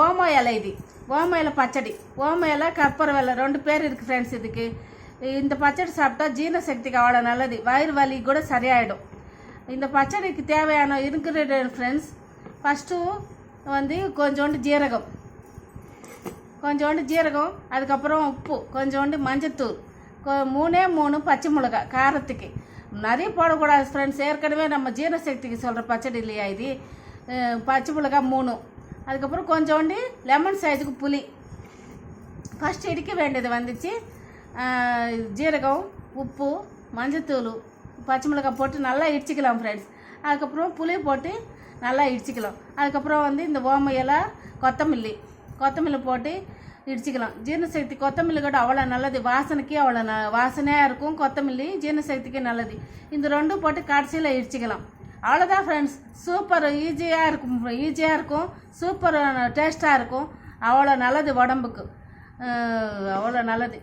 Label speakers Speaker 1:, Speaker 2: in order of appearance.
Speaker 1: ஓம இலை. இது ஓம இலை பச்சடி, ஓம இலை கற்பூர இலை 2 பேர் இருக்குது ஃப்ரெண்ட்ஸ். இதுக்கு இந்த பச்சடி சாப்பிட்டா ஜீரண சக்திக்கு அவ்வளோ நல்லது, வயிறு வலி கூட சரியாயிடும். இந்த பச்சடிக்கு தேவையான இன்க்ரீடியன்ட் ஃப்ரெண்ட்ஸ், ஃபஸ்ட்டு வந்து கொஞ்சோண்டு ஜீரகம், அதுக்கப்புறம் உப்பு, கொஞ்சோண்டு மஞ்சத்தூள், 3 பச்சை மிளகாய் காரத்துக்கு. நிறைய போடக்கூடாது ஃப்ரெண்ட்ஸ், ஏற்கனவே நம்ம ஜீரண சக்திக்கு சொல்கிற பச்சடி இல்லையா இது. பச்சை மிளகாய் 3, அதுக்கப்புறம் கொஞ்சோண்டு லெமன் சைஸுக்கு புளி. ஃபஸ்ட்டு இடிக்க வேண்டியது வந்துச்சு ஜீரகம், உப்பு, மஞ்சத்தூள், பச்சை மிளகாய் போட்டு நல்லா இடிச்சிக்கலாம் ஃப்ரெண்ட்ஸ். அதுக்கப்புறம் புளி போட்டு நல்லா இடிச்சிக்கலாம். அதுக்கப்புறம் வந்து இந்த ஓம இலை, கொத்தமல்லி போட்டு இடிச்சிக்கலாம். ஜீரணசக்தி கொத்தமல்லி கூட அவ்வளோ நல்லது, வாசனைக்கே அவ்வளோ வாசனையாக இருக்கும். கொத்தமல்லி ஜீரணசக்திக்கே நல்லது. இந்த 2 போட்டு கடைசியில் இடிச்சிக்கலாம். அவ்வளோதான் ஃப்ரெண்ட்ஸ், சூப்பர் ஈஸியாக இருக்கும், சூப்பர் டேஸ்ட்டாக இருக்கும். அவ்வளோ நல்லது உடம்புக்கு, அவ்வளோ நல்லது.